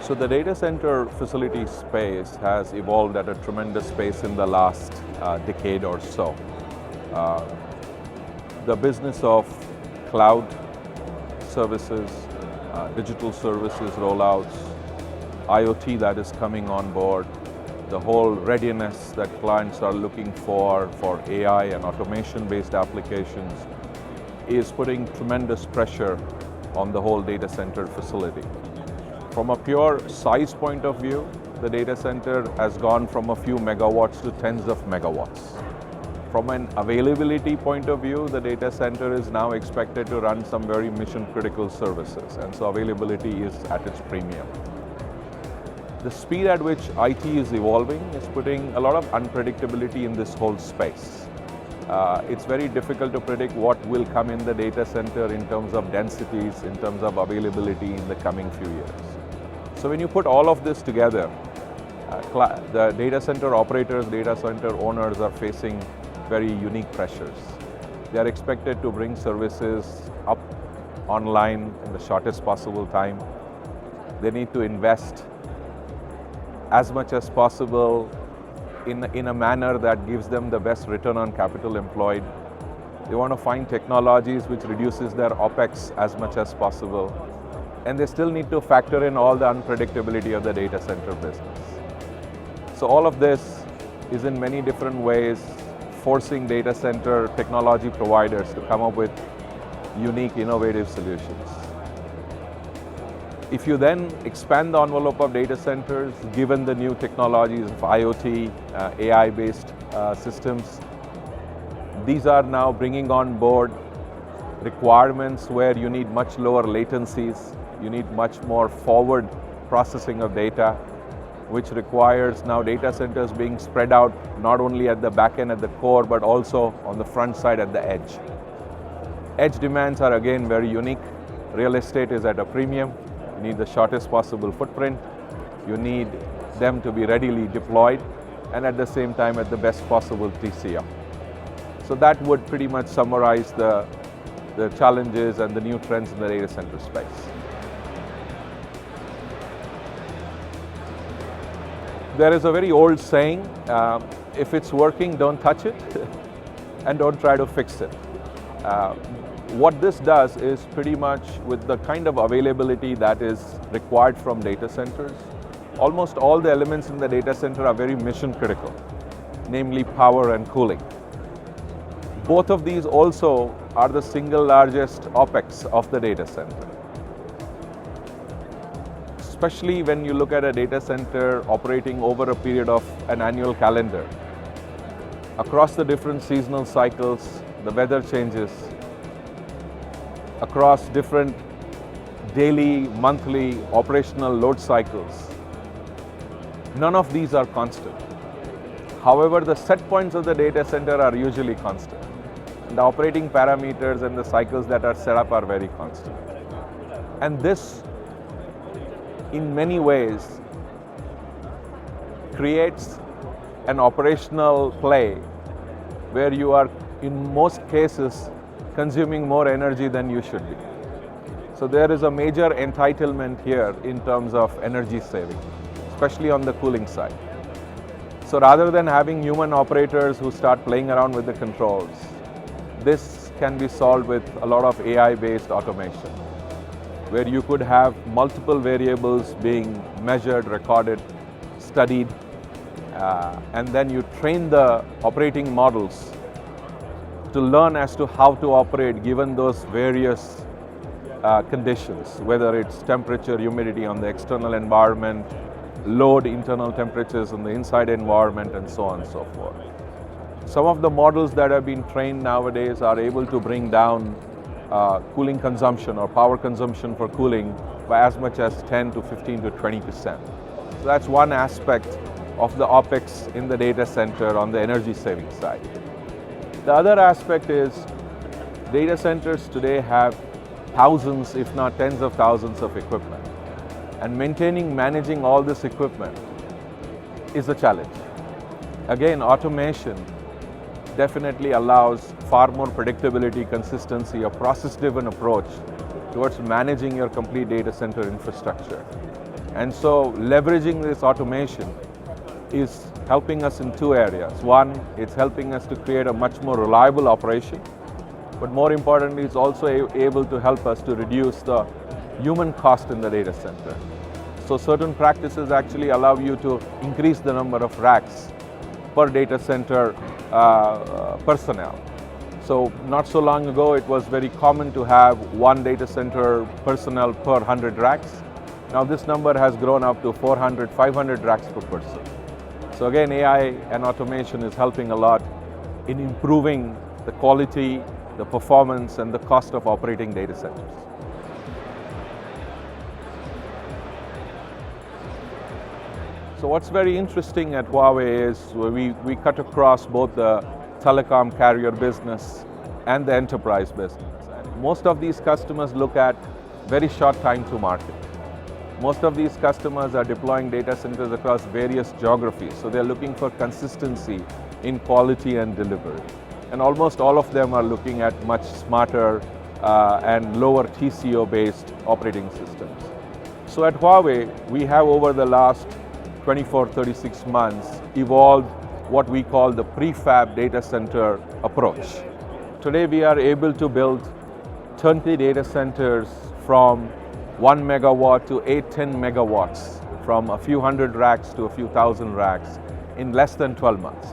So the data center facility space has evolved at a tremendous pace in the last decade or so. The business of cloud services, digital services rollouts, IoT that is coming on board, the whole readiness that clients are looking for AI and automation-based applications is putting tremendous pressure on the whole data center facility. From a pure size point of view, the data center has gone from a few megawatts to tens of megawatts. From an availability point of view, the data center is now expected to run some very mission-critical services, and so availability is at its premium. The speed at which IT is evolving is putting a lot of unpredictability in this whole space. It's very difficult to predict what will come in the data center in terms of densities, in terms of availability in the coming few years. So when you put all of this together, the data center operators, data center owners are facing very unique pressures. They are expected to bring services up online in the shortest possible time. They need to invest as much as possible in a manner that gives them the best return on capital employed. They want to find technologies which reduces their OpEx as much as possible. And they still need to factor in all the unpredictability of the data center business. So all of this is in many different ways forcing data center technology providers to come up with unique, innovative solutions. If you then expand the envelope of data centers, given the new technologies of IoT, AI-based systems, these are now bringing on board requirements where you need much lower latencies, you need much more forward processing of data, which requires now data centers being spread out not only at the back end at the core, but also on the front side at the edge. Edge demands are again very unique. Real estate is at a premium. You need the shortest possible footprint. You need them to be readily deployed and at the same time at the best possible TCO. So that would pretty much summarize the challenges and the new trends in the data center space. There is a very old saying, if it's working, don't touch it and don't try to fix it. What this does is pretty much with the kind of availability that is required from data centers, almost all the elements in the data center are very mission critical, namely power and cooling. Both of these also are the single largest OpEx of the data center. Especially when you look at a data center operating over a period of an annual calendar. Across the different seasonal cycles, the weather changes. Across different daily, monthly operational load cycles. None of these are constant. However, the set points of the data center are usually constant. The operating parameters and the cycles that are set up are very constant. And this, in many ways, creates an operational play where you are, in most cases, consuming more energy than you should be. So there is a major entitlement here in terms of energy saving, especially on the cooling side. So rather than having human operators who start playing around with the controls, this can be solved with a lot of AI-based automation, where you could have multiple variables being measured, recorded, studied, and then you train the operating models to learn as to how to operate given those various conditions, whether it's temperature, humidity on the external environment, load, internal temperatures on the inside environment, and so on and so forth. Some of the models that have been trained nowadays are able to bring down cooling consumption or power consumption for cooling by as much as 10 to 15 to 20%. So that's one aspect of the OpEx in the data center on the energy saving side. The other aspect is data centers today have thousands, if not tens of thousands of equipment. And maintaining, managing all this equipment is a challenge. Again, automation definitely allows far more predictability, consistency, a process-driven approach towards managing your complete data center infrastructure. And so leveraging this automation is helping us in two areas. One, it's helping us to create a much more reliable operation, but more importantly, it's also able to help us to reduce the human cost in the data center. So certain practices actually allow you to increase the number of racks per data center personnel. So not so long ago, it was very common to have one data center personnel per 100 racks. Now this number has grown up to 400, 500 racks per person. So again, AI and automation is helping a lot in improving the quality, the performance, and the cost of operating data centers. So what's very interesting at Huawei is we cut across both the telecom carrier business and the enterprise business. And most of these customers look at very short time to market. Most of these customers are deploying data centers across various geographies, so they're looking for consistency in quality and delivery. And almost all of them are looking at much smarter and lower TCO-based operating systems. So at Huawei, we have over the last 24-36 months evolved what we call the prefab data center approach. Today we are able to build turnkey data centers from 1 megawatt to 8-10 megawatts, from a few hundred racks to a few thousand racks in less than 12 months.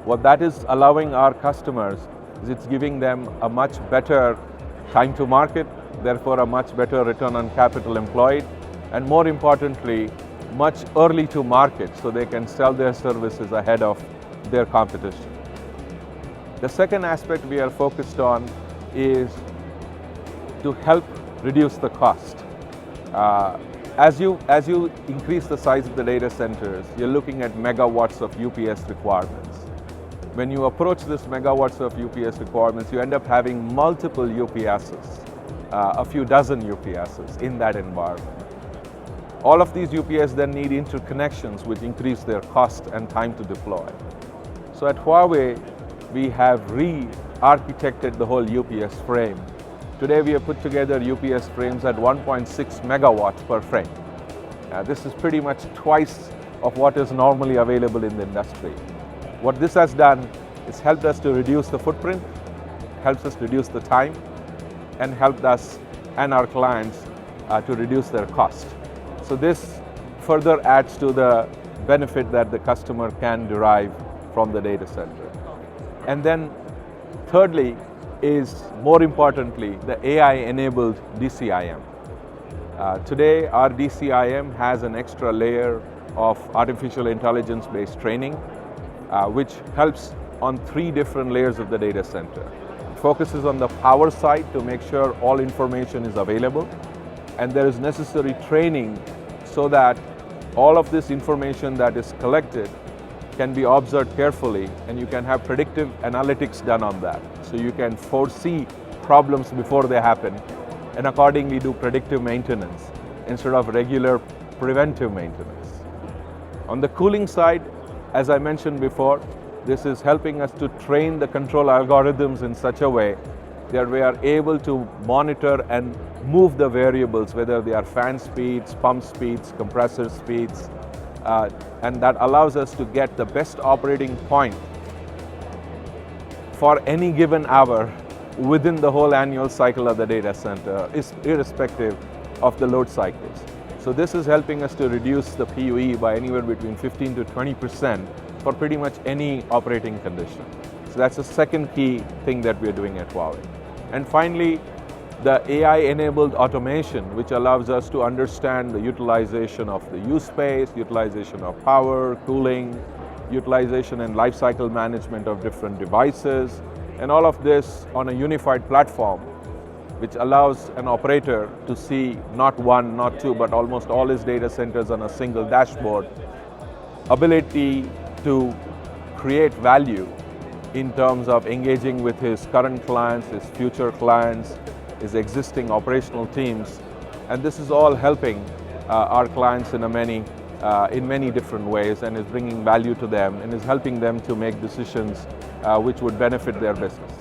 What that is allowing our customers is it's giving them a much better time to market, therefore a much better return on capital employed, and more importantly, much early to market so they can sell their services ahead of their competition. The second aspect we are focused on is to help reduce the cost. As you increase the size of the data centers, you're looking at megawatts of UPS requirements. When you approach this megawatts of UPS requirements, you end up having multiple UPSs, a few dozen UPSs in that environment. All of these UPS then need interconnections which increase their cost and time to deploy. So at Huawei, we have re-architected the whole UPS frame. Today we have put together UPS frames at 1.6 megawatts per frame. This is pretty much twice of what is normally available in the industry. What this has done is helped us to reduce the footprint, helps us reduce the time, and helped us and our clients to reduce their cost. So this further adds to the benefit that the customer can derive from the data center. And then thirdly is, more importantly, the AI-enabled DCIM. Today our DCIM has an extra layer of artificial intelligence-based training, which helps on 3 different layers of the data center. It focuses on the power side to make sure all information is available, and there is necessary training so that all of this information that is collected can be observed carefully, and you can have predictive analytics done on that. So you can foresee problems before they happen and accordingly do predictive maintenance instead of regular preventive maintenance. On the cooling side, as I mentioned before, this is helping us to train the control algorithms in such a way that we are able to monitor and move the variables, whether they are fan speeds, pump speeds, compressor speeds, and that allows us to get the best operating point for any given hour within the whole annual cycle of the data center, irrespective of the load cycles. So this is helping us to reduce the PUE by anywhere between 15 to 20% for pretty much any operating condition. So that's the second key thing that we're doing at Huawei. And finally, the AI-enabled automation, which allows us to understand the utilization of the use space, utilization of power, cooling, utilization and lifecycle management of different devices, and all of this on a unified platform, which allows an operator to see not one, not two, but almost all his data centers on a single dashboard, ability to create value in terms of engaging with his current clients, his future clients, his existing operational teams, and this is all helping our clients in many different ways, and is bringing value to them and is helping them to make decisions which would benefit their business.